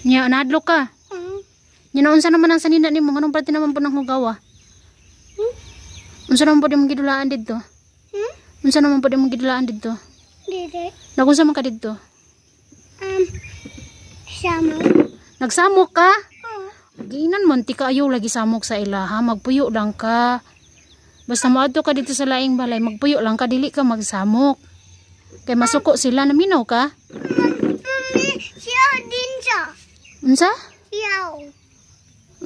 Nya, naadlok ka. Nya, unsa naman ang sanina ni mo? Anong parte naman po ng hugawa? Unsa naman po di mong gidulaan dito? Unsa naman po di mong gidulaan dito? Dili. Nagunsa man ka dito? Samok. Nagsamok ka? Ginan man, ti kaayo lagi samok sa ilaha. Magpuyo lang ka. Basta maadto ka dito sa laing balay, magpuyo lang ka, dili ka magsamok. Kay masuko sila, naminaw ka? Siyaw din siya. Unsa? Siyaw.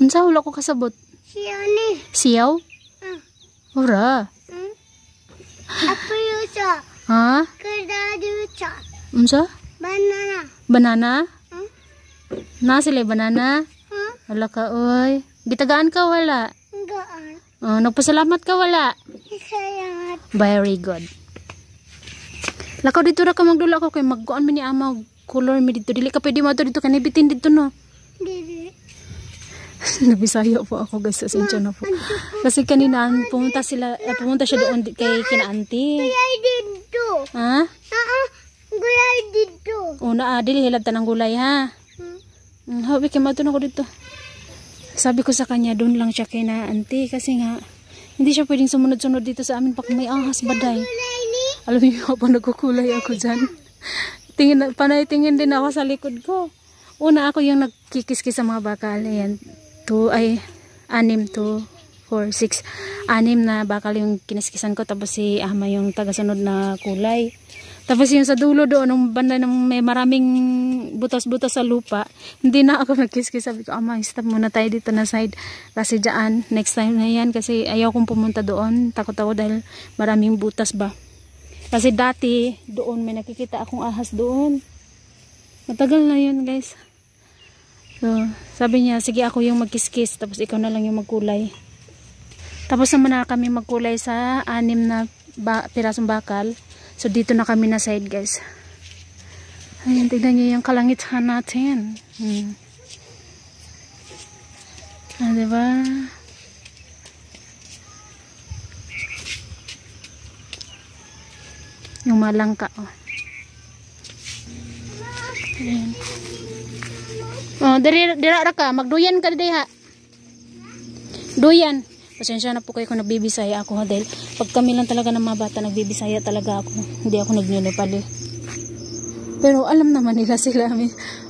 Unsa, wala ko kasabot. Siyaw ni. Siyaw? Ura. Apa yun siya? Ha? Kadado siya. Unsa? Banana. Banana? Na sila banana? Wala ka, oy. Gitagaan ka, wala. Gaan. Nagpasalamat ka, wala. Salamat. Very good. Lakaw dito ra ka magdula ko kay magkuan mi ni ama color mi dito. Dili ka pwede mo dito kanibitin dito no. Dili. Nabisaya po ako guys, asensya na po. Kasi kanina pumunta siya doon kay kina auntie. Gulay dito. Ha? Gulay dito. Una dili hilad tanang gulay ha. Habi kay mato na ko dito. Sabi ko sa kanya doon lang siya kay na auntie kasi nga hindi siya pwedeng sumunod-sunod dito sa amin pag may ahas baday. Gulay ni. Alam niyo pa nagkukulay ako dyan. Panay tingin din ako sa likod ko. Una ako yung nagkikiskis sa mga bakal. Ayan. 6 na bakal yung kiniskisan ko. Tapos si Ama yung tagasunod na kulay. Tapos yung sa dulo doon, nung banda ng may maraming butas-butas sa lupa, hindi na ako nagkiskis. Sabi ko, Ama, stop muna tayo dito na side. Kasi dyan, next time na yan. Kasi ayaw kong pumunta doon. Takot ako dahil maraming butas ba. Kasi dati, doon may nakikita akong ahas doon. Matagal na yun guys. So, sabi niya, sige ako yung magkiskis. Tapos ikaw na lang yung magkulay. Tapos naman na kami magkulay sa 6 na pirasong bakal. So, dito na kami na side guys. Ayan, tignan niyo yung kalangitan natin. Diba? Yung malangka, oh. Ayan. Oh, dira ka, magduyan ka diha. Duyan. Pasensya na po kayo kung nagbibisaya ako dahil pag kami lang talaga ng mga bata nagbibisaya talaga ako. Hindi ako nagnunipali. Pero alam naman nila sila.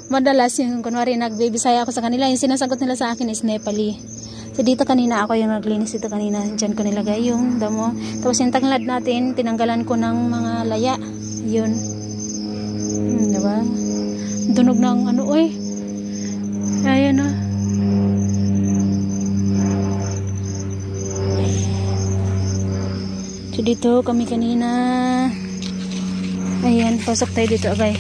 Madalas yung kunwari nagbibisaya ako sa kanila, yung sinasagot nila sa akin is Nepali. So dito kanina ako yung naglinis dito kanina. Diyan ko nilagay yung damo. Tapos yung tanglad natin, tinanggalan ko ng mga laya. Yun. Diba? Tunog ng ano, oy. Ayan na. So dito kami kanina. Ayan, pasok tayo dito, agay.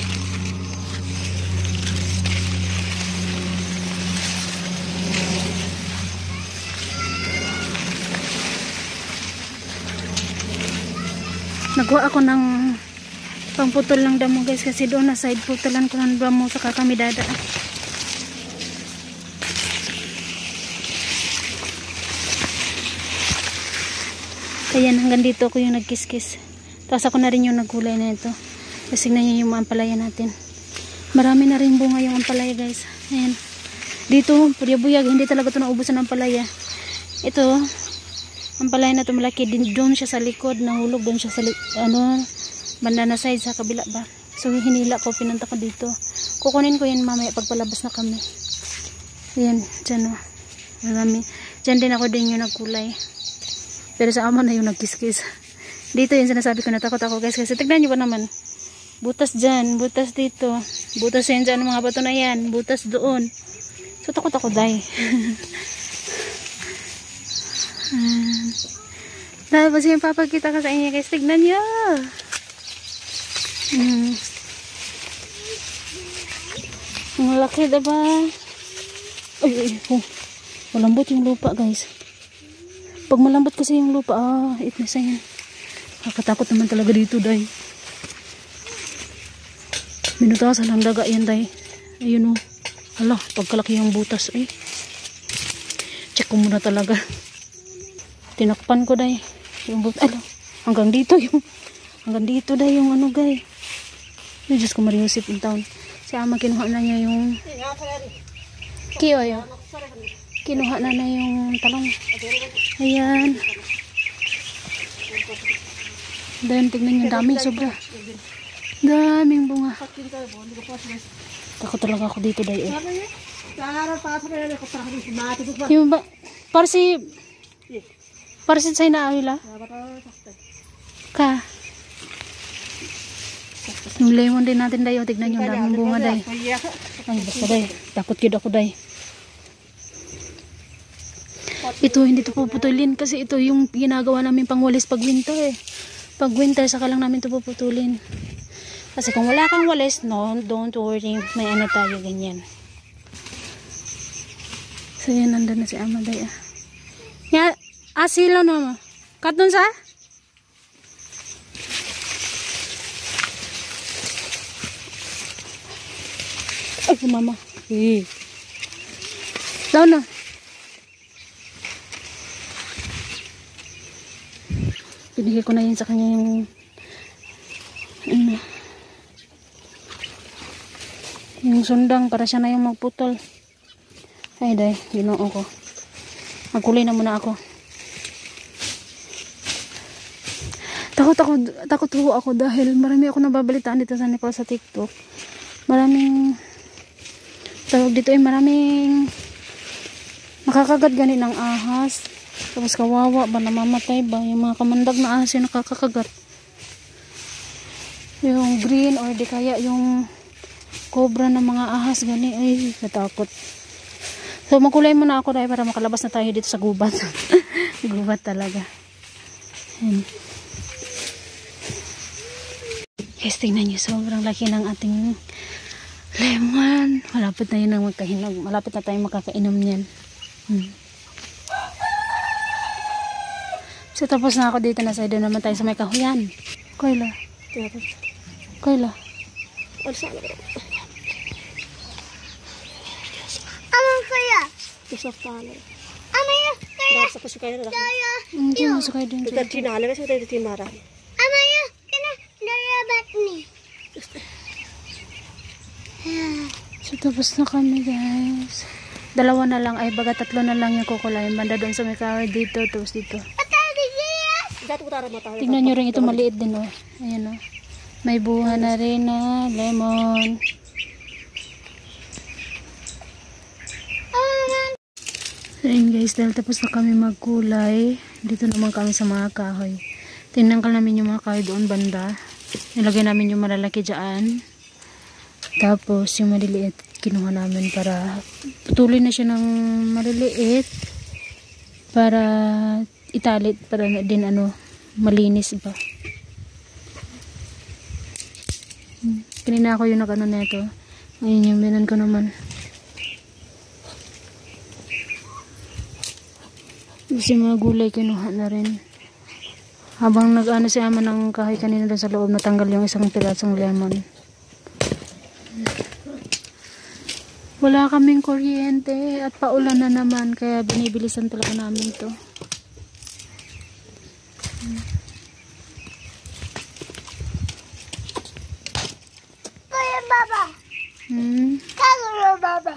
Nagawa ako ng pangputol ng damo guys kasi doon na side putulan ko ng damo saka kami dadaan. Ayan, hanggang dito ako yung nagkiskis. Tapos ako na rin yung nagkulay na ito. Kasi na yung ampalaya natin. Marami na rin bunga yung ampalaya guys. Ayan. Dito, puyag-buyag, hindi talaga ito naubusan ng ampalaya. Ito, ampalaya na ito malaki. Doon siya sa likod, nahulog. Doon siya sa banda na side sa kabila ba. So hinila ko, pinunta ko dito. Kukunin ko yan mamaya pagpalabas na kami. Ayan, dyan o. Marami. Dyan din ako din yung nagkulay. Pero sa Ama na yung nagkiskis. Dito yung sinasabi ko, natakot ako guys. Kasi tignan nyo ba naman. Butas dyan, butas dito. Butas yan dyan, mga bato na yan. Butas doon. So takot ako dahil. Tapos yung papakita ka sa inyo guys. Tignan nyo. Malaki diba? Ay, malambot yung lupa guys. Pag malambot kasi yung lupa, itness na yan. Kakatakot naman talaga dito, day. Minutasan ang daga yan, day. Ayun o. Hala, pagkalaki yung butas, eh. Check ko muna talaga. Tinakpan ko, day. Yung butas, ala. Hanggang dito, day, yung ano, guys. Ay, Diyos ko, Mariusip in town. Si Ama kinuha na niya yung kiyo. Kinuha na yung talong. Ayan. Dan, tignan niyo, daming sobra. Daming bunga. Takot talaga ako dito dahil yung ba, parsi say na awila ka. Yung lemon din natin dayo, tignan yung daming bunga day. Ay basta day, takot yun ako day. Ito hindi to puputulin kasi ito yung ginagawa namin pangwalis pag winter eh. Pag winter saka lang namin to puputulin. Kasi kung wala kang walis, no, don't worry, may ano tayo ganyan. So yan, nandun na si Ama day ah. Nga, asilo na mo. Kat dun sa? Ay, mama. Daw na. Binigay ko na yun sa kanya yung sundang para siya na yung magputol. Ay day, ginoo ko. Magkulay na muna ako. Takot ako dahil marami ako nababalitaan dito sa Nepal sa TikTok. Maraming tawag dito ay maraming makakagat gani ng ahas. Tapos kawawa ba, namamatay ba yung mga kamandag na ahas yung nakakagat. Yung green or di kaya yung cobra ng mga ahas gani, ay natakot. So magkulay muna ako dahil para makalabas na tayo dito sa gubat. Gubat talaga. Ayan. Guys, tingnan nyo, sobrang laki ng ating lemon. Malapit na yun ang magkahinog. Malapit na tayo makakainom niyan. So tapos na ako dito, nasa doon naman tayo sa may kahuyan. Koyla. Koyla. Amang kaya? Besok pala. Amaya kaya? Dar sa kusukay na. Daya. Hindi mo sakay din. Kita tinala kasi tayo timara. Amaya kaya? Daya bat ni? So tapos na kami guys. Dalawa na lang, ay baga tatlo na lang yung kukulayin. Banda doon sa may kahoy dito, tapos dito. Tingnan nyo rin ito, maliit din oh. Ayan oh. May bunga na rin na lemon. Ayan guys, dahil tapos na kami magkulay, dito naman kami sa mga kahoy. Tinanggal namin yung mga kahoy doon banda. Nilagay namin yung malalaki dyan. Tapos yung maliliit, kinuha namin para putulin na siya ng maliliit. Para italit, para din ano, malinis ba. Kanina ako yung nag-ano na ito. Ngayon yung binan ko naman. Kasi mga gulay kinuha na rin. Habang nag-ano si Ama ng kahoy kanina doon sa loob, natanggal yung isang pirasong lemon. Wala kaming kuryente at paulan na naman, kaya binibilisan talaga namin to. Kaya baba. Kaya baba.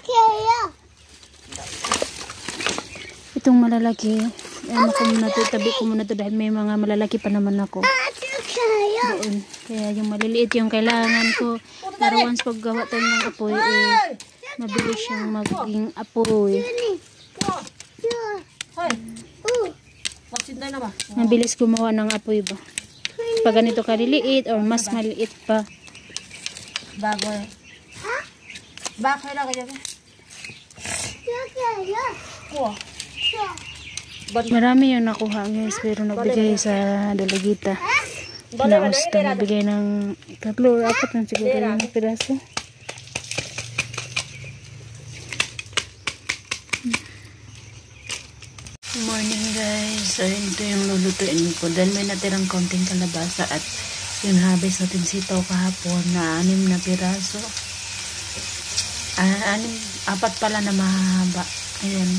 Kaya. Itong malalaki, ano ko muna to, tabi ko muna to dahil may mga malalaki pa naman ako. Doon. Kaya yung maliliit yung kailangan ko. Pero once paggawa tayo ng apoy, eh, mabilis siyang maging apoy. Mabilis gumawa ng apoy ba? Pag ganito kaliliit or mas maliit pa. Bago eh. Bakit na kaya? Marami yung nakuha guys, pero nagbigay sa dalagita. Nausta, nagbigay ng 3 or 4 na siguro yung piraso. Good morning guys. So ito yung lulutuin ko. Dahil may natirang konting kalabasa at yung habis natin sitaw kahapon na 6 na piraso. 4 pala na mahaba. Ayan.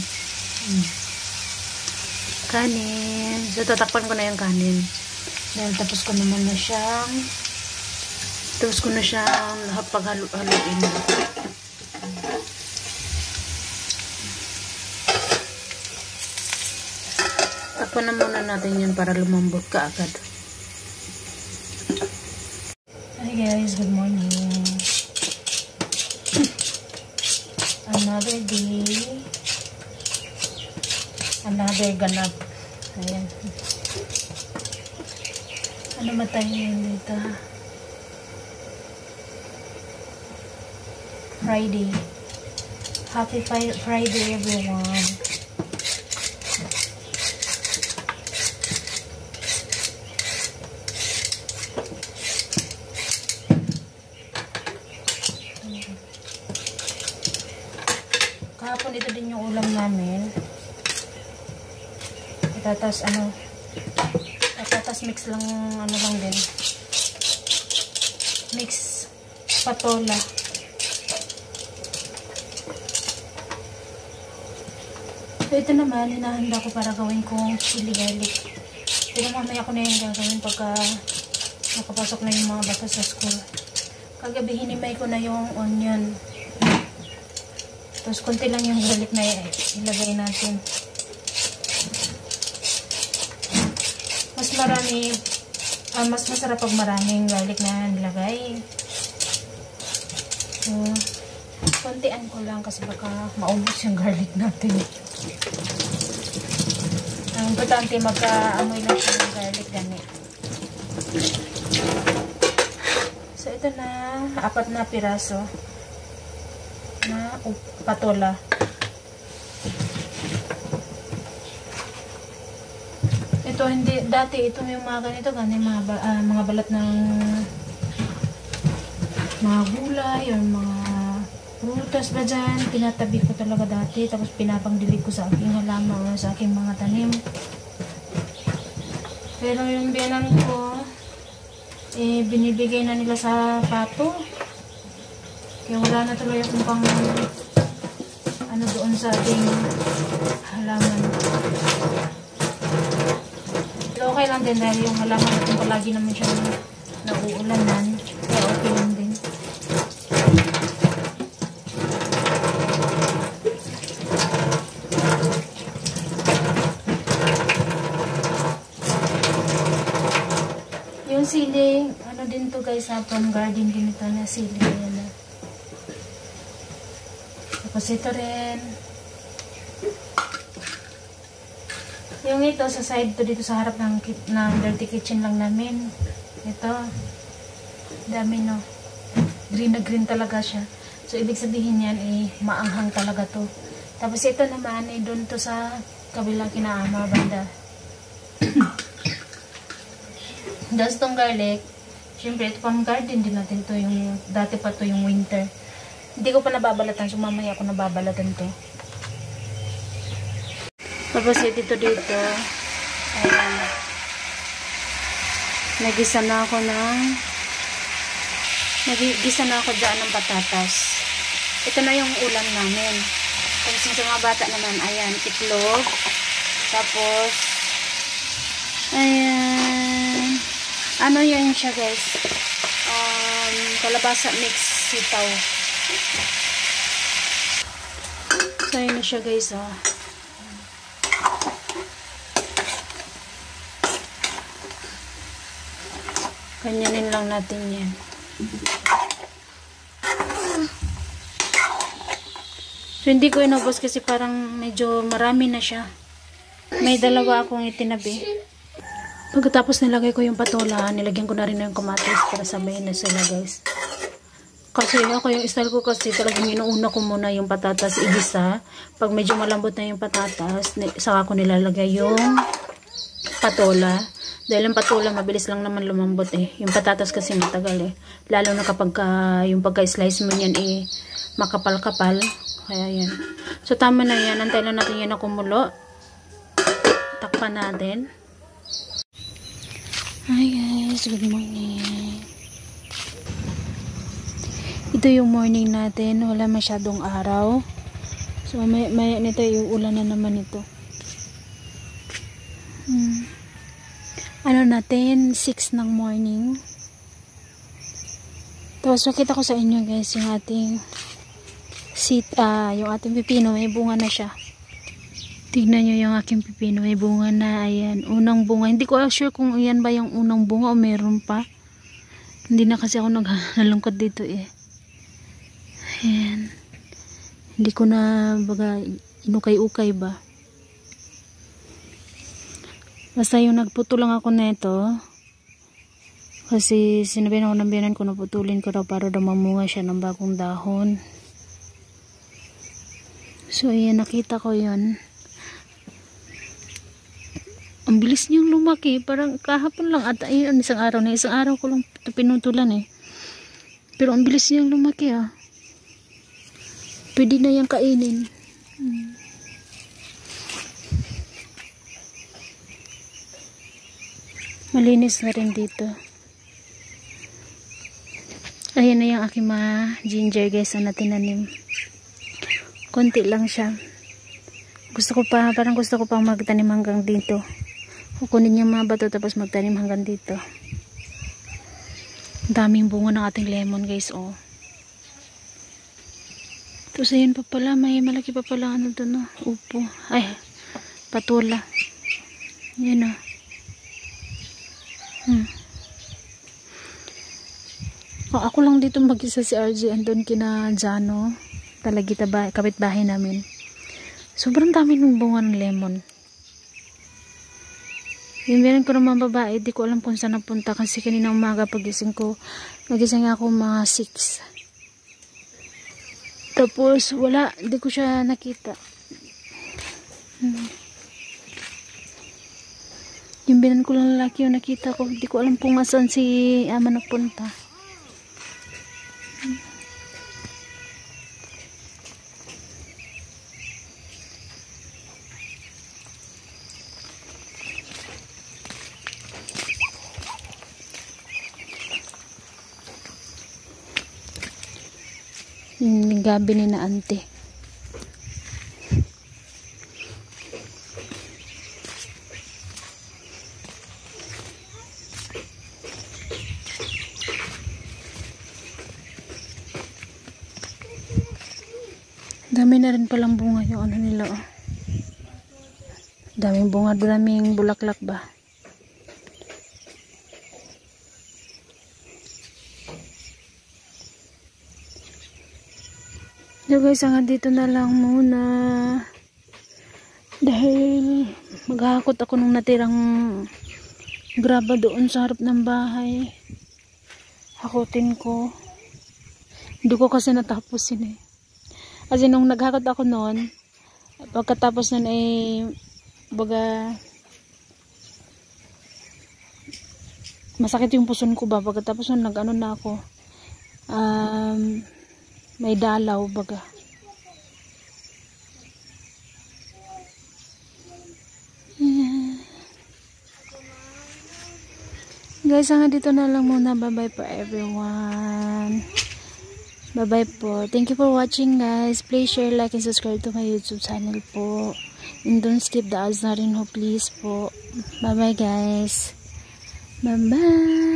Kanin. So tatakpan ko na yung kanin. Dahil tapos ko naman na siyang Tapos ko na siyang paghalo-haloin. Takpan na muna natin yan para lumambot ka agad. Hi guys, good morning. Another day. Another ganap. Ayan. Ano matay yun dito? Friday. Happy Friday everyone. Kahapon ito din yung ulam namin. Itatas mix lang din. Mix patola. So ito naman hinahanda ko para gawin kong chili garlic. Pero mamaya ko na yung gagawin pagka nakapasok na yung mga bata sa school. Kagabi hinimay ko na yung onion. Tapos konti lang yung garlic na ilagay natin. Mas masarap pag maraming garlic na nilagay. So, kontian ko lang kasi baka maubos yung garlic natin. Ang importante magka-amoy lang siya ng garlic gani. So, ito na 4 na piraso na patola. Ito hindi dati ito yung mga ganito mga balat ng mga gulay or mga prutas ba dyan, pinatabi ko talaga dati tapos pinapangdilig ko sa aking halaman o sa aking mga tanim. Pero yung biyanan ko binibigay na nila sa pato. Kaya wala na tuloy akong pang doon sa ating halaman. Pero okay lang din dahil yung halaman natin palagi naman siya nauulanan. Kaya okay lang din. Yung sili, din to guys, from garden din ito na sili. Ayan na. Tapos ito rin. Yung ito sa side to dito sa harap ng dirty kitchen lang namin. Ito. Dami no. Green na green talaga siya. So ibig sabihin yan maanghang talaga to. Tapos ito naman doon to sa kabilang kinaama banda. Tapos itong garlic, syempre ito pang garden din natin to, yung dati pa to yung winter. Hindi ko pa nababalatan, so mamaya ako nababalatan to. Tapos dito, ayan, nagisa na ako dyan ng patatas. Ito na yung ulam namin. Tapos sa mga bata naman, ayan, itlog. Tapos, ayan, ano yun siya guys? Kalabasa mix sitaw. So, ayan na siya guys, oh. Kanyanin lang natin yan. So, hindi ko inubos kasi parang medyo marami na siya. May dalawa akong itinabi. Pagkatapos nilagay ko yung patola, nilagyan ko na rin yung kamatis para sabayin na sila guys. Kasi ako yung style ko kasi talagang inuuna ko muna yung patatas igisa. Pag medyo malambot na yung patatas, saka ko nilalagay yung patola. Dahil yung patola mabilis lang naman lumambot eh. Yung patatas kasi matagal eh. Lalo na kapag yung pagka-slice mo yan makapal-kapal. Kaya yan. So tama na yan. Antay lang natin yan na kumulo. Takpan natin. Hi guys, good morning. Ito yung morning natin, wala masyadong araw. So may nito yung ulan na naman ito. Ano natin, 6 ng morning. Tapos makita ko sa inyo guys yung ating yung ating pipino, may bunga na siya. Tignan nyo yung aking pipino, may bunga na. Ayan, unang bunga. Hindi ko sure kung yan ba yung unang bunga o meron pa. Hindi na kasi ako nalungkot dito eh. Ayan. Hindi ko na baga inukay-ukay ba. Basta yung nagputo lang ako neto. Kasi sinabihan ako ng biyanan ko na putulin ko daw para daw mamunga siya ng bagong dahon. So ayan, nakita ko yun. Ang bilis niyang lumaki. Parang kahapon lang at ayun, isang araw ko lang ito pinutulan eh. Pero ang bilis niyang lumaki ah. Pwede na yung kainin. Malinis na rin dito. Ayan na yung aking mga ginger guys na tinanim. Konti lang siya. Parang gusto ko pang magtanim hanggang dito. Kukunin yung mga bato tapos magtanim hanggang dito. Daming bunga ng ating lemon guys oh. Tapos ayun pa pala, may malaki pa pala ano doon oh. Upo. Ay, patula. Yan oh. Ako lang dito mag-isa, si RJ andun kina Jano, talagita ba, kapitbahay namin. Sobrang dami ng bunga ng lemon. Yung meron ko ng mga babae, di ko alam kung saan napunta kasi kanina umaga pagising ko, nagising ako mga 6. Tapos wala, di ko siya nakita. Yung binan ko lang lalaki yung nakita ko, di ko alam kung saan si ama napunta. Yung gabi ni na ante. Dami na rin palang bunga yung ano nila oh. Daming bunga, daming bulaklak ba. So guys, hanggang dito na lang muna. Dahil maghahakot ako nung natirang graba doon sa harap ng bahay. Hakutin ko. Hindi ko kasi natapusin eh. Kasi nung naghakot ako noon, pagkatapos nun ay baga masakit yung puson ko ba. Pagkatapos nun nag-ano na ako. May dalaw baga. Guys, hanggang dito na lang muna. Bye-bye po everyone. Bye-bye po. Thank you for watching guys. Please share, like, and subscribe to my YouTube channel po. And don't skip the ads na rin ho please po. Bye-bye guys. Bye-bye.